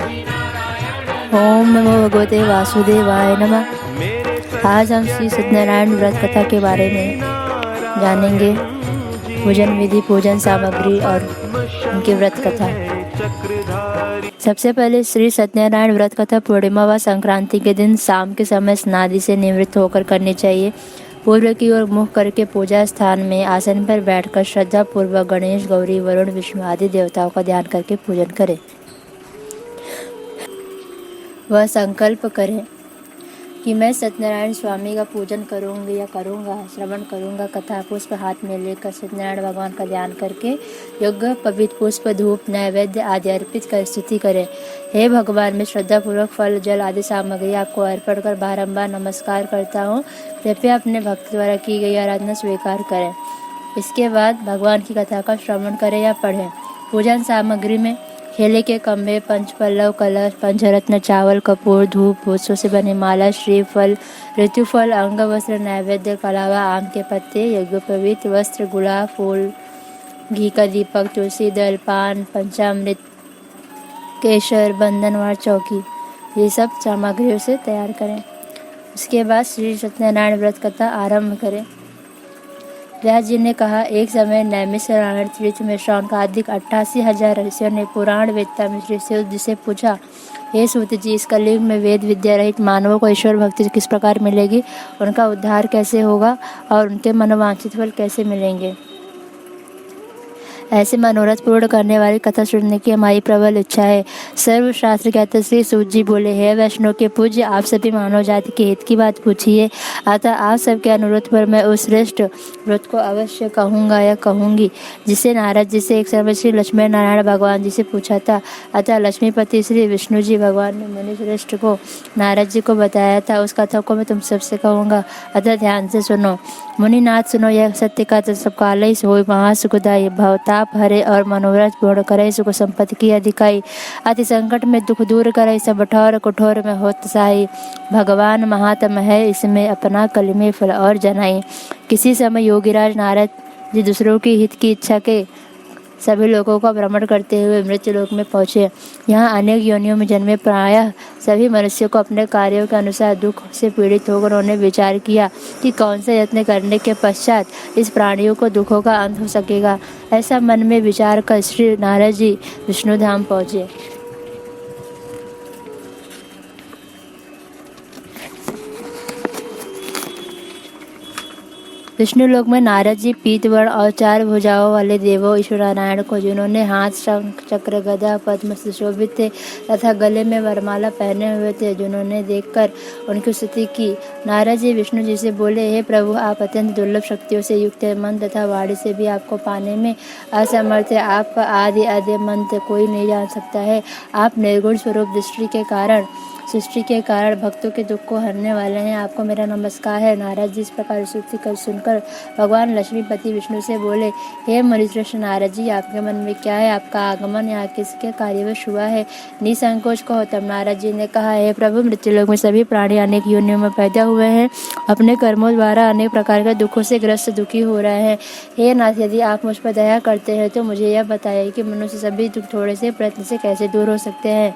ओम नमो भगवते वासुदेवाय नमः। आज हम श्री सत्यनारायण व्रत कथा के बारे में जानेंगे। पूजन विधि, पूजन सामग्री और उनकी व्रत कथा। सबसे पहले श्री सत्यनारायण व्रत कथा पूर्णिमा व संक्रांति के दिन शाम के समय स्नादि से निवृत्त होकर करनी चाहिए। पूर्व की ओर मुख करके पूजा स्थान में आसन पर बैठकर श्रद्धा पूर्वक गणेश, गौरी, वरुण, विष्णु आदि देवताओं का ध्यान करके पूजन करें। वह संकल्प करें कि मैं सत्यनारायण स्वामी का पूजन करूंगी या करूंगा, श्रवण करूंगा। कथा पुष्प हाथ में लेकर सत्यनारायण भगवान का ध्यान करके योग्य पवित्र पुष्प, धूप, नैवेद्य आदि अर्पित कर स्तुति करें। हे भगवान, मैं श्रद्धापूर्वक फल, जल आदि सामग्री आपको अर्पण कर बारंबार नमस्कार करता हूँ। कृपया अपने भक्त द्वारा की गई आराधना स्वीकार करें। इसके बाद भगवान की कथा का श्रवण करें या पढ़ें। पूजन सामग्री में केले के खंभे, पंचपल्लव, कलश, पंचरत्न, चावल, कपूर, धूप, पुष्पों से बने माला, श्रीफल, ऋतुफल, अंग वस्त्र, नैवेद्य के अलावा आम के पत्ते, यज्ञोपवीत वस्त्र, गुलाब फूल, घी का दीपक, तुलसी दल, पान, पंचामृत, केसर, बंधनवार चौकी, ये सब सामग्रियों से तैयार करें। उसके बाद श्री सत्यनारायण व्रत कथा आरंभ करें। व्यास जी ने कहा, एक समय नैमिषारण्य तीर्थ में शौनकादिक 88,000 ऋषियों ने पुराण वेदता में श्री सूत जी से पूछा, हे सूत जी, इस कलयुग में वेद विद्या रहित मानवों को ईश्वर भक्ति किस प्रकार मिलेगी, उनका उद्धार कैसे होगा और उनके मनोवांछित फल कैसे मिलेंगे। ऐसे मनोरथ पूर्ण करने वाली कथा सुनने की हमारी प्रबल इच्छा है। सर्वशास्त्र कहते श्री सूत जी बोले, हे वैष्णव के पूज्य, आप सभी मानव जाति के हित की बात पूछिए। अतः आप सबके अनुरोध पर मैं उस श्रेष्ठ व्रत को अवश्य कहूँगा या कहूँगी जिसे नारद जी से एक समय श्री लक्ष्मी नारायण भगवान जी से पूछा था। अतः लक्ष्मीपति श्री विष्णु जी भगवान ने मुनि श्रेष्ठ को नारद जी को बताया था। उस कथा को मैं तुम सबसे कहूँगा, अतः ध्यान से सुनो। मुनिनाथ सुनो, यह सत्य का सब काल ही सोई महासुखदायी, भवताप हरे और मनोरथ पूर्ण करे, सुख संपत्ति की अधिकाई, अति संकट में दुख दूर करे, सब ठौर कठोर में होत सहाई, भगवान महात्म है, इसमें अपना कलमे फल और जनाई। किसी समय योगीराज नारद जी दूसरों की हित की इच्छा के सभी लोगों का भ्रमण करते हुए मृत्यु लोक में पहुँचे। यहाँ अनेक योनियों में जन्मे प्रायः सभी मनुष्यों को अपने कार्यों के अनुसार दुख से पीड़ित होकर उन्होंने विचार किया कि कौन सा यत्न करने के पश्चात इस प्राणियों को दुखों का अंत हो सकेगा। ऐसा मन में विचार कर श्री नारद जी विष्णुधाम पहुँचे। विष्णु लोक में नारद जी पीतवर्ण और 4 भुजाओं वाले देवों ईश्वर नारायण को, जिन्होंने हाथ शंख चक्र गदा पद्म से शोभित थे तथा गले में वरमाला पहने हुए थे, जिन्होंने देखकर उनकी स्तुति की। नारद जी विष्णु जी से बोले, हे प्रभु, आप अत्यंत दुर्लभ शक्तियों से युक्त है, मन तथा वाणी से भी आपको पाने में असमर्थ है। आपका आदि आद्य मंत्र कोई नहीं जान सकता है। आप निर्गुण स्वरूप सृष्टि के कारण भक्तों के दुख को हरने वाले हैं। आपको मेरा नमस्कार है। नारद जी इस प्रकार स्तुति कर सुनकर भगवान लक्ष्मीपति विष्णु से बोले, हे मुनिश्रेष्ठ नारद जी, आपके मन में क्या है? आपका आगमन यहाँ किसके कार्यवश हुआ है? निसंकोच कहो। तब नारद जी ने कहा, हे प्रभु, मृत्युलोक में सभी प्राणी अनेक योनियों में पैदा हुए हैं, अपने कर्मों द्वारा अनेक प्रकार के दुखों से ग्रस्त दुखी हो रहे हैं। हे नाथ, यदि आप मुझ पर दया करते हैं तो मुझे यह बताइए कि मनुष्य सभी दुख थोड़े से प्रयत्न से कैसे दूर हो सकते हैं।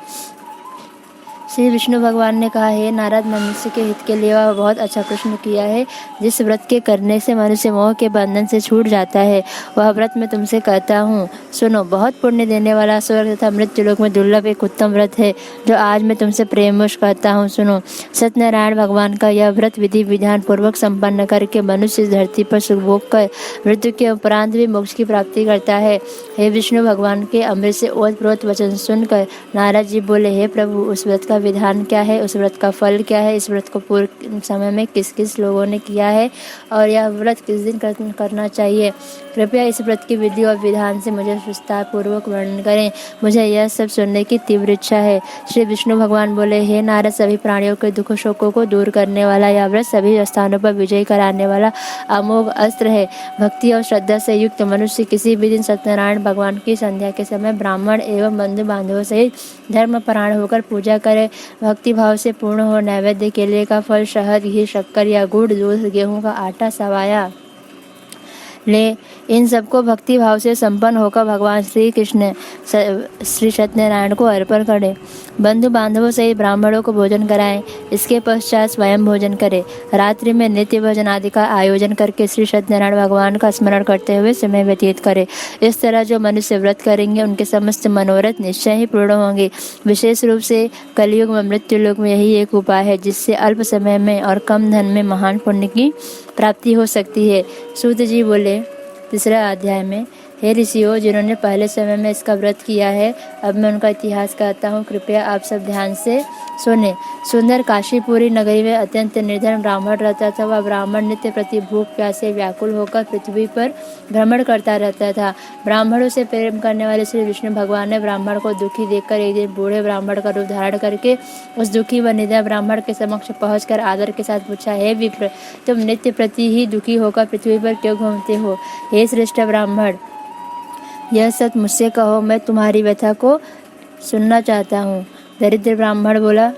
श्री विष्णु भगवान ने कहा, हे नारद, मनुष्य के हित के लिए वह बहुत अच्छा प्रश्न किया है। जिस व्रत के करने से मनुष्य मोह के बंधन से छूट जाता है, वह व्रत मैं तुमसे कहता हूँ, सुनो। बहुत पुण्य देने वाला स्वर्ग तथा मृत्युलोक में दुर्लभ एक उत्तम व्रत है, जो आज मैं तुमसे प्रेमवश कहता हूँ, सुनो। सत्यनारायण भगवान का यह व्रत विधि विधान पूर्वक संपन्न करके मनुष्य धरती पर सुख भोग कर मृत्यु के उपरांत भी मोक्ष की प्राप्ति करता है। हे विष्णु भगवान के अमृत से ओतप्रोत वचन सुनकर नारद जी बोले, हे प्रभु, उस व्रत का विधान क्या है? उस व्रत का फल क्या है? इस व्रत को पूर्व समय में किस किस लोगों ने किया है और यह व्रत किस दिन करना चाहिए? कृपया इस व्रत की विधि और विधान से मुझे विस्तार पूर्वक वर्णन करें। मुझे यह सब सुनने की तीव्र इच्छा है। श्री विष्णु भगवान बोले, हे नारद, सभी प्राणियों के दुख शोकों को दूर करने वाला यह व्रत सभी स्थानों पर विजय कराने वाला अमोघ अस्त्र है। भक्ति और श्रद्धा से युक्त मनुष्य किसी भी दिन सत्यनारायण भगवान की संध्या के समय ब्राह्मण एवं बंधु बांधवों सहित धर्मपरायण होकर पूजा करे। भक्ति भाव से पूर्ण हो नैवेद्य केले का फल, शहद, घी, शक्कर या गुड़, दूध, गेहूं का आटा, सवाया ले। इन सबको भक्ति भाव से संपन्न होकर भगवान श्री कृष्ण श्री सत्यनारायण को अर्पण करें। बंधु बांधवों सहित ब्राह्मणों को भोजन कराएं। इसके पश्चात स्वयं भोजन करें। रात्रि में नित्य भजन आदि का आयोजन करके श्री सत्यनारायण भगवान का स्मरण करते हुए समय व्यतीत करें। इस तरह जो मनुष्य व्रत करेंगे उनके समस्त मनोरथ निश्चय ही पूर्ण होंगे। विशेष रूप से कलयुग में मृत्यु लोक में यही एक उपाय है जिससे अल्प समय में और कम धन में महान पुण्य की प्राप्ति हो सकती है। सूत जी बोले तीसरा अध्याय में, हे ऋषियों, जिन्होंने पहले समय में इसका व्रत किया है, अब मैं उनका इतिहास कहता हूँ, कृपया आप सब ध्यान से सुने। सुंदर काशीपुरी नगरी में अत्यंत निर्धन ब्राह्मण रहता था। वह ब्राह्मण नित्य प्रति भूख प्यास से व्याकुल होकर पृथ्वी पर भ्रमण करता रहता था। ब्राह्मणों से प्रेम करने वाले श्री विष्णु भगवान ने ब्राह्मण को दुखी देखकर एक दिन बूढ़े ब्राह्मण का रूप धारण करके उस दुखी व निधन ब्राह्मण के समक्ष पहुंचकर आदर के साथ पूछा, हे विप्र, तुम नित्य प्रति ही दुखी होकर पृथ्वी पर क्यों घूमते हो? हे श्रेष्ठ ब्राह्मण, यह सत्य मुझसे कहो, मैं तुम्हारी व्यथा को सुनना चाहता हूँ। दरिद्र ब्राह्मण बोला,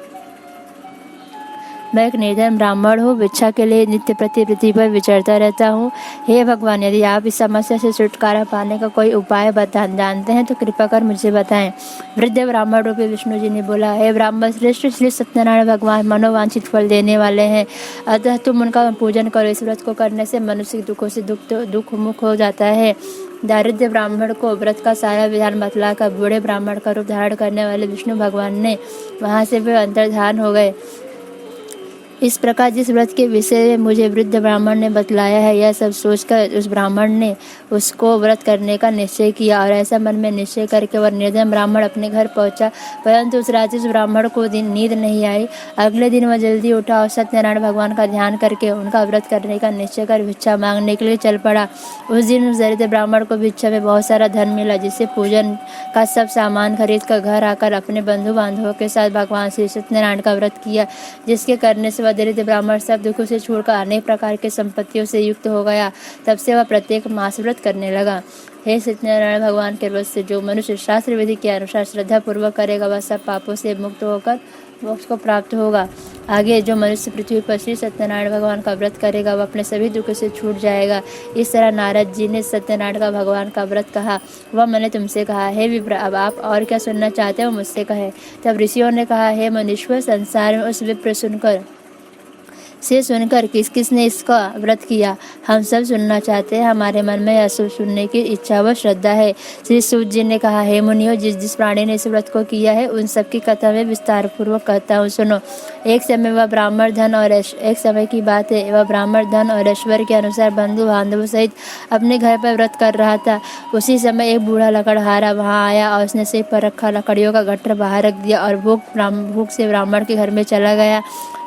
मैं एक निर्धन ब्राह्मण हूँ, भिक्षा के लिए नित्य प्रति पृथ्वी पर विचरता रहता हूँ। हे भगवान, यदि आप इस समस्या से छुटकारा पाने का कोई उपाय जानते हैं तो कृपा कर मुझे बताएं। वृद्ध ब्राह्मण रूपी विष्णु जी ने बोला, हे ब्राह्मण श्रेष्ठ, श्री सत्यनारायण भगवान मनोवांछित फल देने वाले हैं, अतः तुम उनका पूजन करो। इस व्रत को करने से मनुष्य के दुखों से दुख मुक्त हो जाता है। दारिद्र्य ब्राह्मण को व्रत का सारा विधान बतलाकर बूढ़े ब्राह्मण का रूप धारण करने वाले विष्णु भगवान ने वहां से वे अंतर्धान हो गए। इस प्रकार जिस व्रत के विषय में मुझे वृद्ध ब्राह्मण ने बतलाया है, यह सब सोचकर उस ब्राह्मण ने उसको व्रत करने का निश्चय किया और ऐसा मन में निश्चय करके वह निर्धन ब्राह्मण अपने घर पहुंचा। परंतु उस रात्रि उस ब्राह्मण को नींद नहीं आई। अगले दिन वह जल्दी उठा और सत्यनारायण भगवान का ध्यान करके उनका व्रत करने का निश्चय कर भिक्षा मांगने के लिए चल पड़ा। उस दिन उस दरिद्र ब्राह्मण को भिक्षा में बहुत सारा धन मिला, जिससे पूजन का सब सामान खरीद कर घर आकर अपने बंधु बांधवों के साथ भगवान श्री सत्यनारायण का व्रत किया, जिसके करने से दरिद्र ब्राह्मण सब दुखों से छोड़कर अनेक प्रकार के संपत्तियों से युक्त हो गया। तब से वह प्रत्येक मास व्रत करने लगा। हे सत्यनारायण भगवान के व्रत से जो मनुष्य शास्त्र विधि के अनुसार श्रद्धा पूर्वक करेगा वह सब पापों से मुक्त होकर मोक्ष को प्राप्त होगा। आगे जो मनुष्य पृथ्वी पर श्री सत्यनारायण भगवान का व्रत करेगा वह अपने सभी दुखों से छूट जाएगा। इस तरह नारद जी ने सत्यनारायण का भगवान का व्रत कहा। वह मैंने तुमसे कहा, हे विप्र, अब आप और क्या सुनना चाहते हो मुझसे कहे। तब ऋषियों ने कहा, हे मनुष्य, संसार में उस विप्र सुनकर किस किसने इसका व्रत किया, हम सब सुनना चाहते हैं। हमारे मन में यह सब सुनने की इच्छा व श्रद्धा है। श्री सूत जी ने कहा, हे मुनियों, जिस प्राणी ने इस व्रत को किया है उन सब की कथा में विस्तार पूर्वक कहता हूँ, सुनो। एक समय वह ब्राह्मण धन और एक समय की बात है, वह ब्राह्मण धन और ऐश्वर्य के अनुसार बंधु बांधवों सहित अपने घर पर व्रत कर रहा था। उसी समय एक बूढ़ा लकड़हारा वहाँ आया और उसने सिर पर रखा लकड़ियों का गट्ठर बाहर रख दिया और भूख से ब्राह्मण के घर में चला गया।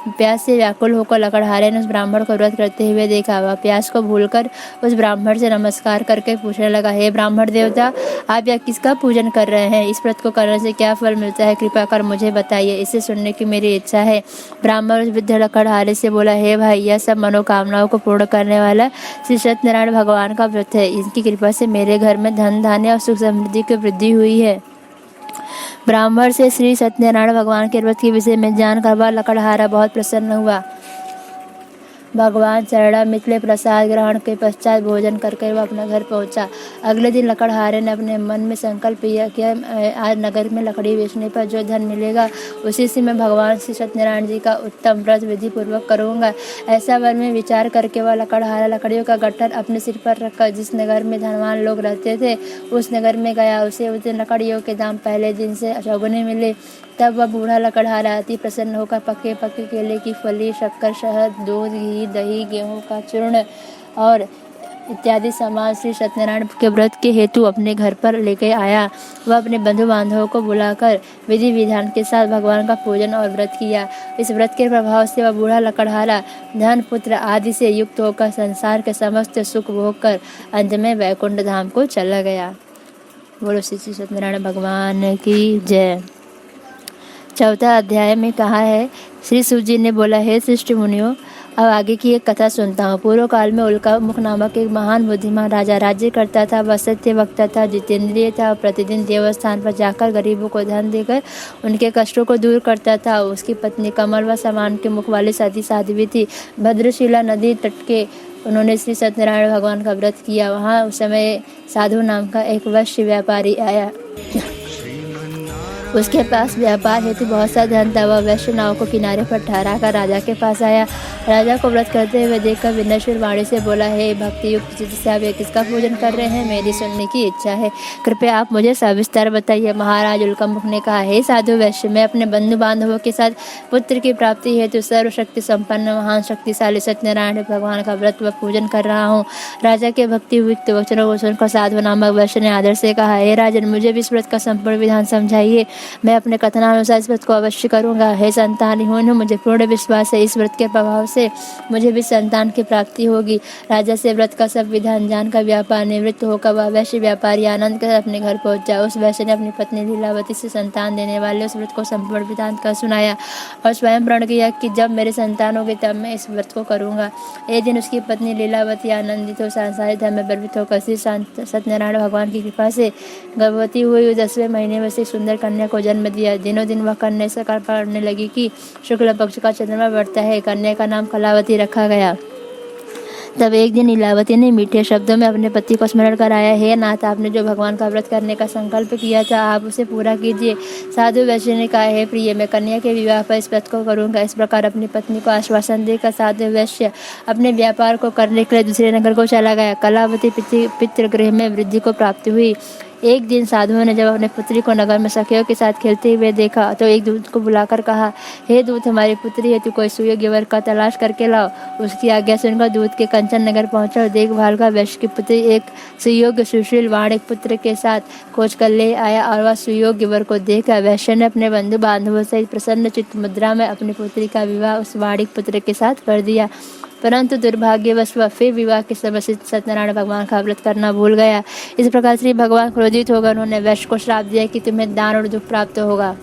प्यास से व्याकुल होकर लकड़हारे ने उस ब्राह्मण को व्रत करते हुए देखा। वह प्यास को भूलकर उस ब्राह्मण से नमस्कार करके पूछने लगा, हे ब्राह्मण देवता, आप यह किसका पूजन कर रहे हैं? इस व्रत को करने से क्या फल मिलता है? कृपा कर मुझे बताइए, इसे सुनने की मेरी इच्छा है। ब्राह्मण उस वृद्ध लकड़हारे से बोला, हे भाई, यह सब मनोकामनाओं को पूर्ण करने वाला श्री सत्यनारायण भगवान का व्रत है। इनकी कृपा से मेरे घर में धन धान्य और सुख समृद्धि की वृद्धि हुई है। ब्राह्मण से श्री सत्यनारायण भगवान के व्रत के विषय में जानकर वह लकड़हारा बहुत प्रसन्न हुआ। भगवान चरणा मितले प्रसाद ग्रहण के पश्चात भोजन करके वह अपना घर पहुंचा। अगले दिन लकड़हारे ने अपने मन में संकल्प किया कि आज नगर में लकड़ी बेचने पर जो धन मिलेगा उसी से मैं भगवान श्री सत्यनारायण जी का उत्तम व्रत विधि पूर्वक करूँगा। ऐसा मन में विचार करके वह लकड़हारा लकड़ियों का गट्ठर अपने सिर पर रखकर जिस नगर में धनवान लोग रहते थे उस नगर में गया। उसे उस दिन लकड़ियों के दाम पहले दिन से चौगुने मिले। तब वह बूढ़ा लकड़हारा अति प्रसन्न होकर पके केले की फली, शक्कर, शहद, दूध, घी, दही, गेहूं का चूर्ण और इत्यादि सामान श्री सत्यनारायण के व्रत के हेतु अपने घर पर लेकर आया। वह अपने बंधु बांधवों को बुलाकर विधि विधान के साथ भगवान का पूजन और व्रत किया। इस व्रत के प्रभाव से वह बूढ़ा लकड़हारा धन, पुत्र आदि से युक्त होकर संसार के समस्त सुख भोग कर अंत में वैकुंठ धाम को चला गया। बोलो श्री सत्यनारायण भगवान की जय। चौथा अध्याय में कहा है, श्री सूत जी ने बोला, हे श्रेष्ठ मुनियों, अब आगे की एक कथा सुनता हूँ। पूर्व काल में उल्कामुख नामक एक महान बुद्धिमान राजा राज्य करता था। वह सत्य वक्ता था, जितेंद्रिय था और प्रतिदिन देवस्थान पर जाकर गरीबों को धन देकर उनके कष्टों को दूर करता था। उसकी पत्नी कमल व समान के मुख वाली सती साध्वी थी। भद्रशिला नदी तट के उन्होंने श्री सत्यनारायण भगवान का व्रत किया। वहाँ उस समय साधु नाम का एक वैश्य व्यापारी आया। उसके पास व्यापार हेतु बहुत सा धन था। वह वैश्य नाव को किनारे पर ठहरा कर राजा के पास आया। राजा को व्रत करते हुए देखकर विनयशील वाणी से बोला, हे भक्ति युक्त चित्त से आप ये किसका पूजन कर रहे हैं? मेरी सुनने की इच्छा है, कृपया आप मुझे सविस्तार बताइए। महाराज उल्कामुख ने कहा, हे साधु वैश्य, मैं अपने बंधु बांधवों के साथ पुत्र की प्राप्ति हेतु सर्वशक्ति संपन्न महान शक्तिशाली सत्यनारायण भगवान का व्रत व पूजन कर रहा हूँ। राजा के भक्ति युक्त वचनों को सुनकर साधु नामक वैश्य ने आदर से कहा, हे राजन, मुझे भी इस व्रत का संपूर्ण विधान समझाइए। मैं अपने कथनानुसार इस व्रत को अवश्य करूंगा। हे संतानहीन, मुझे पूर्ण विश्वास है इस व्रत के प्रभाव से मुझे भी संतान की प्राप्ति होगी। राजा से व्रत का सब विधान जानकर व्यापार निवृत्त होकर वह वैश्य व्यापारी आनंद कर अपने घर पहुंचा। उस वैश्य ने अपनी पत्नी लीलावती से संतान देने वाले उस व्रत को संपूर्ण विधान कर सुनाया और स्वयं प्रण किया कि जब मेरे संतान होगी तब मैं इस व्रत को करूंगा। एक दिन उसकी पत्नी लीलावती आनंदित हो सांसारिक धर्म में प्रवृत्त होकर श्री सत्यनारायण भगवान की कृपा से गर्भवती हुई। 10वें महीने में से सुंदर कन्या को जन्म दिया। दिनों दिन वह कन्या से पढ़ने लगी कि शुक्ल पक्ष का चंद्रमा बढ़ता है। कन्या का नाम कलावती रखा गया। तब एक दिन लीलावती ने मीठे शब्दों में अपने पति को स्मरण कराया, हे नाथ, आपने जो भगवान का व्रत करने का संकल्प किया था आप उसे पूरा कीजिए। साधु वैश्य ने कहा, हे प्रिय, मैं कन्या के विवाह पर इस व्रत को करूंगा। इस प्रकार अपनी पत्नी को आश्वासन देकर साधु वैश्य अपने व्यापार को करने के लिए दूसरे नगर को चला गया। कलावती पितृगृह में वृद्धि को प्राप्ति हुई। एक दिन साधुओं ने जब अपने पुत्री को नगर में सखियों के साथ खेलते हुए देखा तो एक दूत को बुलाकर कहा, हे दूत, हमारी पुत्री हेतु कोई सुयोग्य वर का तलाश करके लाओ। उसकी आज्ञा सुनकर दूत के कंचन नगर पहुंचा और देखभाल का वैश्य की पुत्री एक सुयोग्य सुशील वाणिक पुत्र के साथ खोज कर ले आया और वह सुयोग्य वर को देखकर वैश्य ने अपने बंधु बांधवों सहित प्रसन्न चित्त मुद्रा में अपनी पुत्री का विवाह उस वाणिक पुत्र के साथ कर दिया। परंतु दुर्भाग्यवश वह फिर विवाह के समय सत्यनारायण भगवान का व्रत करना भूल गया। इस प्रकार श्री भगवान क्रोधित होकर उन्होंने वैश्य को श्राप दिया कि तुम्हें दान और दुख प्राप्त होगा।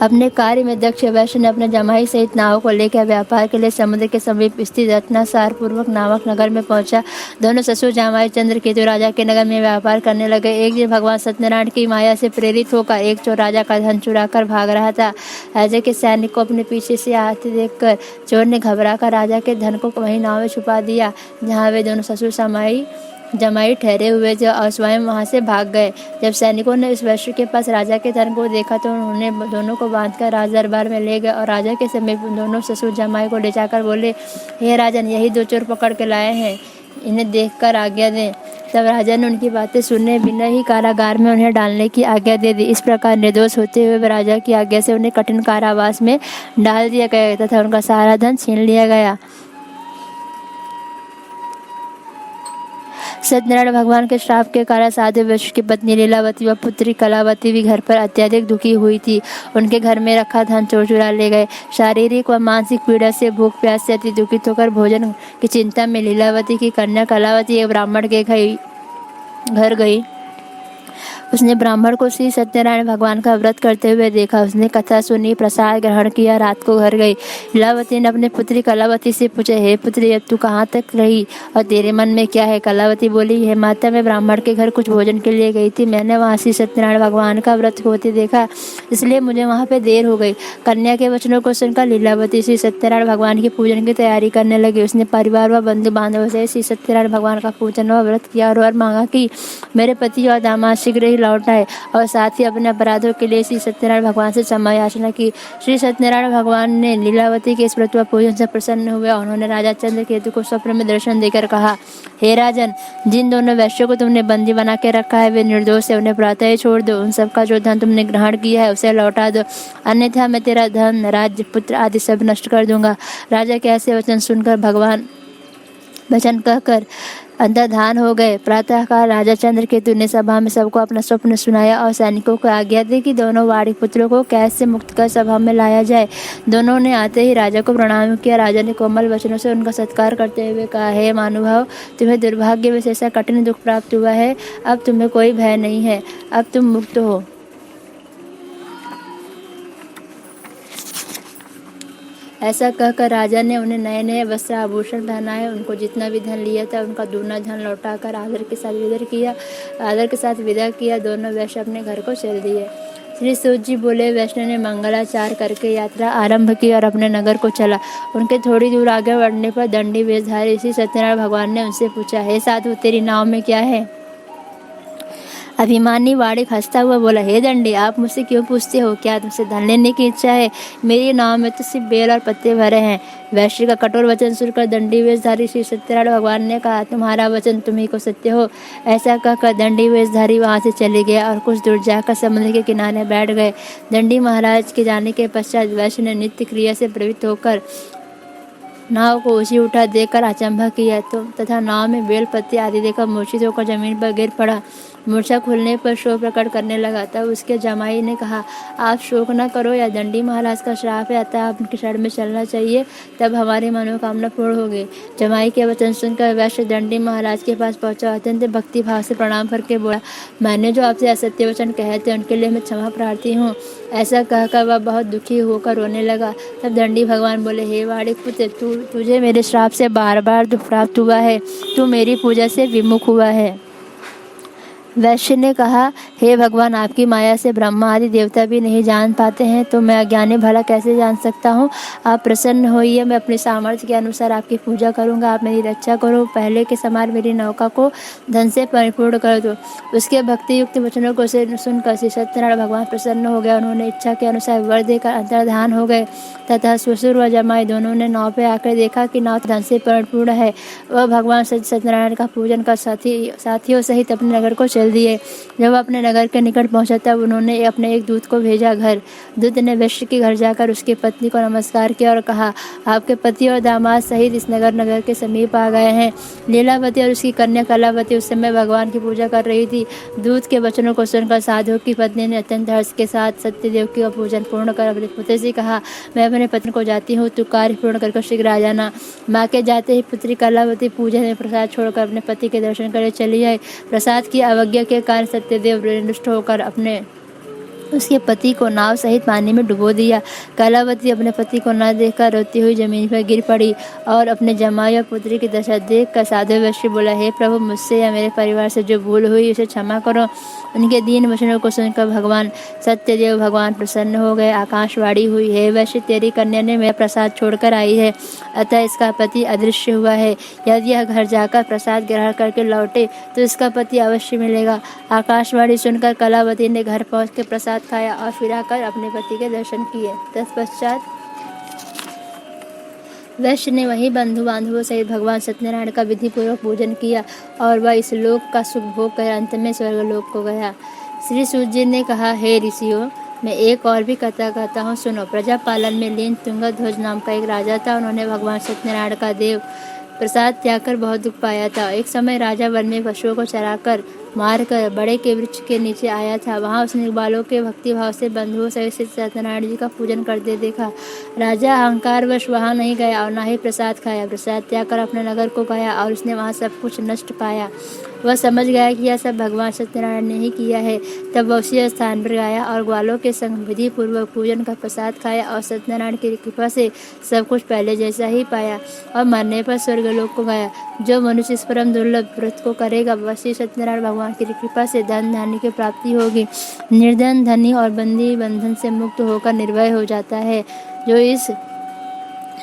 अपने कार्य में दक्ष वैश्य ने अपने जमाई सहित नाव को लेकर व्यापार के लिए समुद्र के समीप स्थित रत्नासार पूर्वक नामक नगर में पहुंचा। दोनों ससुर जमाई चंद्रकेतु राजा के नगर में व्यापार करने लगे। एक दिन भगवान सत्यनारायण की माया से प्रेरित होकर एक चोर राजा का धन चुराकर भाग रहा था। राजा के सैनिक को अपने पीछे से आते देखकर चोर ने घबराकर राजा के धन को वहीं नाव में छुपा दिया जहाँ वे दोनों ससुर जमाई ठहरे हुए थे और स्वयं वहां से भाग गए। जब सैनिकों ने इस वैश्य के पास राजा के धन को देखा तो उन्होंने दोनों को बांधकर राज दरबार में ले गए और राजा के समीप दोनों ससुर जमाई को ले जाकर बोले, हे राजन, यही दो चोर पकड़ के लाए हैं, इन्हें देखकर आज्ञा दें। तब राजा ने उनकी बातें सुने बिना ही कारागार में उन्हें डालने की आज्ञा दे दी। इस प्रकार निर्दोष होते हुए राजा की आज्ञा से उन्हें कठिन कारावास में डाल दिया गया तथा उनका सारा धन छीन लिया गया। सत्यनारायण भगवान के श्राप के कारण साधु वैश्य की पत्नी लीलावती व पुत्री कलावती भी घर पर अत्यधिक दुखी हुई थी। उनके घर में रखा धन चोर चुरा ले गए। शारीरिक व मानसिक पीड़ा से, भूख प्यास से अति दुखित होकर भोजन की चिंता में लीलावती की कन्या कलावती एक ब्राह्मण के घर गई। उसने ब्राह्मण को श्री सत्यनारायण भगवान का व्रत करते हुए देखा। उसने कथा सुनी, प्रसाद ग्रहण किया, रात को घर गई। लीलावती ने अपनी पुत्री कलावती से पूछा, हे पुत्री, अब तू कहाँ तक रही और तेरे मन में क्या है? कलावती बोली, हे माता, मैं ब्राह्मण के घर कुछ भोजन के लिए गई थी। मैंने वहाँ श्री सत्यनारायण भगवान का व्रत होते देखा, इसलिए मुझे वहाँ पे देर हो गई। कन्या के वचनों को सुनकर लीलावती श्री सत्यनारायण भगवान की पूजन की तैयारी करने लगी। उसने परिवार व बंधु बांधवों से श्री सत्यनारायण भगवान का पूजन व व्रत किया और वर मांगा कि मेरे पति और दामाद शीघ्र ही लौट आए और साथ ही अपने अपराधों के लिए श्री सत्यनारायण भगवान से क्षमा याचना की। श्री सत्यनारायण भगवान ने लीलावती के इस व्रत व पूजन से प्रसन्न हुए और उन्होंने राजा चंद्रकेतु को स्वप्न में दर्शन देकर कहा, हे राजन, जिन दोनों वैश्यों को तुमने बंदी बना के रखा है वे निर्दोष है, उन्हें प्रातः ही छोड़ दो। उन सबका जो धन तुमने ग्रहण किया है उसे लौटा दो, अन्यथा मैं तेरा धन, राज्य, पुत्र आदि सब नष्ट कर दूंगा। राजा के ऐसे वचन सुनकर भगवान वचन कहकर अंतर्धान हो गए। प्रातःकाल राजा चंद्रकेतु ने सभा में सबको अपना स्वप्न सुनाया और सैनिकों को आज्ञा दी कि दोनों वाणिक पुत्रों को कैद से मुक्त कर सभा में लाया जाए। दोनों ने आते ही राजा को प्रणाम किया। राजा ने कोमल वचनों से उनका सत्कार करते हुए कहा, हे महानुभाव, तुम्हें दुर्भाग्य में ऐसा कठिन दुख प्राप्त हुआ है, अब तुम्हें कोई भय नहीं है, अब तुम मुक्त हो। ऐसा कहकर राजा ने उन्हें नए नए वस्त्र आभूषण पहनाए। उनको जितना भी धन लिया था उनका दूना धन लौटाकर आदर के साथ विदा किया। दोनों वैश्य अपने घर को चल दिए। श्री सूत जी बोले, वैष्णव ने मंगलाचार करके यात्रा आरंभ की और अपने नगर को चला। उनके थोड़ी दूर आगे बढ़ने पर दंडी वेशधारी श्री सत्यनारायण भगवान ने उनसे पूछा, हे साधु, तेरी नाव में क्या है? अभिमानी वाड़िक हंसता हुआ बोला, हे दंडी, आप मुझसे क्यों पूछते हो? क्या तुमसे धन लेने की इच्छा है? मेरी नाव में तो सिर्फ बेल और पत्ते भरे हैं। वैश्य का कठोर वचन सुनकर दंडी वेशधारी श्री सत्यनारायण भगवान ने कहा, तुम्हारा वचन तुम्ही को सत्य हो। ऐसा कहकर दंडी वेशधारी वहां से चले गए और कुछ दूर जाकर समुद्र के किनारे बैठ गए। दंडी महाराज के जाने के पश्चात वैश्य ने नित्य क्रिया से प्रवृत्त होकर नाव को ऊंची उठा देखकर अचंभा किया तथा नाव में बेल पत्ते आदि देकर मूर्छित होकर जमीन पर गिर पड़ा। मूर्छा खुलने पर शोक प्रकट करने लगा। तब उसके जमाई ने कहा, आप शोक न करो, यह दंडी महाराज का श्राप है, अतः आपके शरण में चलना चाहिए, तब हमारी मनोकामना पूर्ण होगी। जमाई के वचन सुनकर वैश्य दंडी महाराज के पास पहुंचा। अत्यंत भक्ति भाव से प्रणाम करके बोला, मैंने जो आपसे असत्य वचन कहे थे उनके लिए मैं क्षमा प्रार्थी हूँ। ऐसा कहकर वह बहुत दुखी होकर रोने लगा। तब दंडी भगवान बोले, हे वाड़िक पुत्र, तुझे मेरे श्राप से बार बार दुख प्राप्त हुआ है। तू मेरी पूजा से विमुख हुआ है। वैश्य ने कहा, हे भगवान, आपकी माया से ब्रह्मा आदि देवता भी नहीं जान पाते हैं, तो मैं अज्ञानी भला कैसे जान सकता हूँ? आप प्रसन्न होइए, मैं अपने सामर्थ्य के अनुसार आपकी पूजा करूँगा। आप मेरी रक्षा करो, पहले के समान मेरी नौका को धन से परिपूर्ण कर दो। उसके भक्ति युक्त वचनों को सुनकर श्री सत्यनारायण भगवान प्रसन्न हो गया। उन्होंने इच्छा के अनुसार वर देकर अंतर्धान हो गए तथा ससुर व जमाई दोनों ने नाव पर आकर देखा कि नाव धन से परिपूर्ण है। वह भगवान सत्यनारायण का पूजन कर साथियों सहित अपने नगर को चल दिए। जब अपने नगर के निकट पहुंचा तब उन्होंने अपने एक दूत को भेजा घर। दूत ने वैश्य के घर जाकर उसकी पत्नी को नमस्कार किया और कहा, आपके पति और दामाद सहित इस नगर के समीप आ गए हैं। लीलावती और उसकी कन्या कलावती उस समय भगवान की पूजा कर रही थी। दूत के वचनों को सुनकर साधु की पत्नी ने अत्यंत हर्ष के साथ सत्यदेव का पूजन पूर्ण कर अपने पुत्र से कहा, मैं अपने पत्नी को जाती हूँ, तू कार्य पूर्ण कर शीघ्र आ जाना। माँ के जाते ही पुत्री कलावती पूजन में प्रसाद छोड़कर अपने पति के दर्शन करने चली आई। प्रसाद की अवज्ञा के कारण सत्यदेव रुष्ट होकर उसके पति को नाव सहित पानी में डुबो दिया। कलावती अपने पति को न देखकर रोती हुई जमीन पर गिर पड़ी और अपने जमाई और पुत्री की दशा देखकर साधु वैश्य बोला, हे प्रभु, मुझसे या मेरे परिवार से जो भूल हुई उसे क्षमा करो। उनके दीन वचनों को सुनकर भगवान सत्यदेव भगवान प्रसन्न हो गए। आकाशवाणी हुई, हे वैश्य, तेरी कन्या ने मेरा प्रसाद छोड़कर आई है, अतः इसका पति अदृश्य हुआ है। यदि यह घर जाकर प्रसाद ग्रहण करके लौटे तो इसका पति अवश्य मिलेगा। आकाशवाणी सुनकर कलावती ने घर पहुँच के प्रसाद खाया और फिर आकर अपने पति के दर्शन किए। तत्पश्चात वैश्य ने वही बंधु बांधवों सहित भगवान सत्यनारायण का विधि पूर्वक पूजन किया और वह इस लोक का सुख भोग कर अंत में स्वर्गलोक को गया। श्री सूत जी ने कहा, हे ऋषियों, मैं एक और भी कथा कहता हूँ, सुनो। प्रजा पालन में लीन तुंगध्वज नाम का एक राजा था। उन्होंने भगवान सत्यनारायण का देव प्रसाद त्याग कर बहुत दुख पाया था। एक समय राजा वन में पशुओं को चराकर मारकर बड़े के वृक्ष के नीचे आया था। वहां उसने बालों के भक्तिभाव से बंधुओं सहित सत्यनारायण जी का पूजन करते देखा। राजा अहंकारवश वहां नहीं गया और न ही प्रसाद खाया। प्रसाद त्याग कर अपने नगर को गया और उसने वहां सब कुछ नष्ट पाया। वह समझ गया कि यह सब भगवान सत्यनारायण ने ही किया है। तब वह उसी स्थान पर गया और ग्वालों के संग विधि पूर्वक पूजन का प्रसाद खाया और सत्यनारायण की कृपा से सब कुछ पहले जैसा ही पाया और मरने पर स्वर्गलोक को गया। जो मनुष्य इस परम दुर्लभ व्रत को करेगा वह श्री सत्यनारायण भगवान की कृपा से धन धान्य की प्राप्ति होगी। निर्धन, धनी और बंदी बंधन से मुक्त होकर निर्भय हो जाता है। जो इस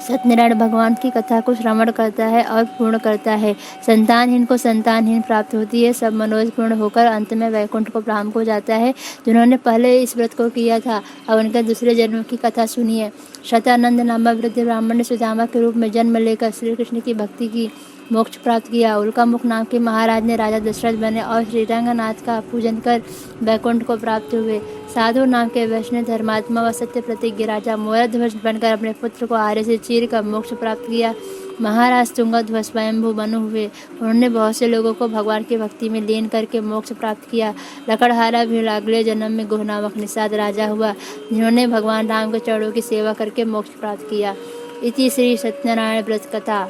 सत्यनारायण भगवान की कथा को श्रवण करता है और पूर्ण करता है, संतानहीन को संतानहीन प्राप्त होती है। सब मनोज पूर्ण होकर अंत में वैकुंठ को प्राप्त हो जाता है। जिन्होंने पहले इस व्रत को किया था और उनके दूसरे जन्म की कथा सुनिए। शतानंद नामक वृद्ध ब्राह्मण ने सुदामा के रूप में जन्म लेकर श्री कृष्ण की भक्ति की, मोक्ष प्राप्त किया। उल्कामुख नाम के महाराज ने राजा दशरथ बने और श्रीरंगनाथ का पूजन कर वैकुंठ को प्राप्त हुए। साधु नाम के वैष्णव धर्मात्मा व सत्य प्रतिज्ञ राजा मोरध्वज बनकर अपने पुत्र को आर्य से चीर कर मोक्ष प्राप्त किया। महाराज तुंगध्वज स्वयंभू मनु हुए। उन्होंने बहुत से लोगों को भगवान की भक्ति में लीन करके मोक्ष प्राप्त किया। लकड़हारा भी अगले जन्म में गुह नामक निषाद राजा हुआ, जिन्होंने भगवान राम के चरणों की सेवा करके मोक्ष प्राप्त किया। इति श्री सत्यनारायण व्रत कथा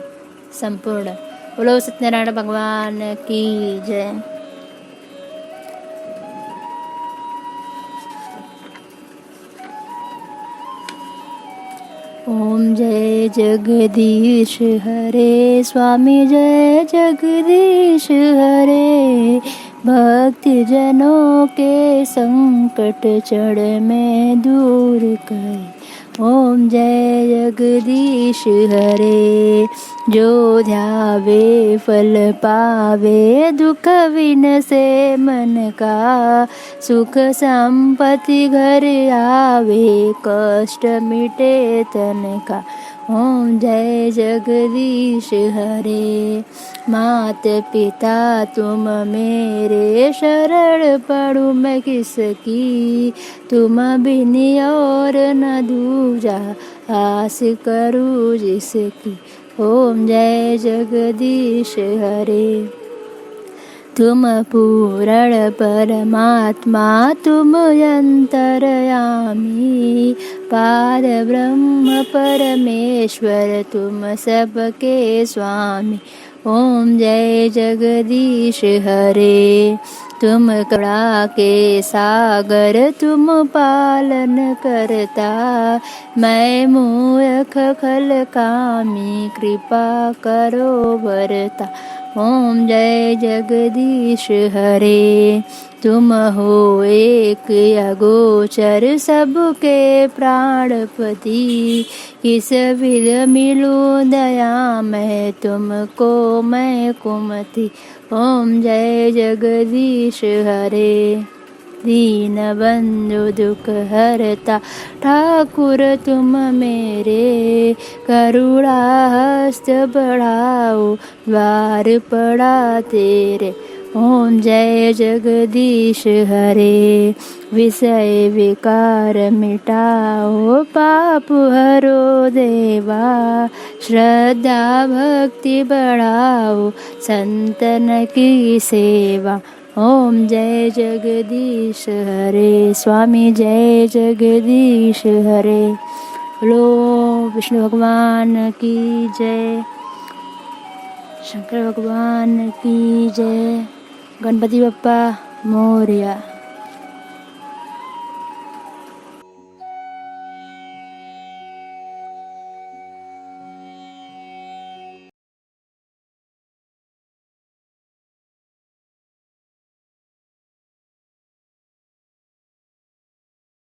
संपूर्ण। बोलो सत्यनारायण भगवान की जय। ओम जय जगदीश हरे स्वामी जय जगदीश हरे। भक्ति जनों के संकट चढ़ में दूर करे। ओम जय जगदीश हरे। जो ध्यावे फल पावे दुख विनसे मन का। सुख संपत्ति घर आवे कष्ट मिटे तन का। ओम जय जगदीश हरे। मात पिता तुम मेरे शरण पड़ू मैं किसकी। तुम बिन और न दूजा आस करूँ जिसकी। ओम जय जगदीश हरे। तुम पूर्ण परमात्मा तुम अंतर्यामी। पार ब्रह्म परमेश्वर तुम सबके स्वामी। ओम जय जगदीश हरे। तुम करुणा के सागर तुम पालन करता। मैं मूर्ख खल कामी कृपा करो बरता। ओम जय जगदीश हरे। तुम हो एक अगोचर सबके प्राणपति। किस विध मिलूं दया मैं तुमको मैं कुमति। ओम जय जगदीश हरे। दीन बंधु दुख हरता ठाकुर तुम मेरे। करुणा हस्त बढ़ाओ द्वार पड़ा तेरे। ओम जय जगदीश हरे। विषय विकार मिटाओ पाप हरो देवा। श्रद्धा भक्ति बढ़ाओ संतन की सेवा। ओम जय जगदीश हरे। स्वामी जय जगदीश हरे। बोलो विष्णु भगवान की जय। शंकर भगवान की जय। गणपति बप्पा मोरया।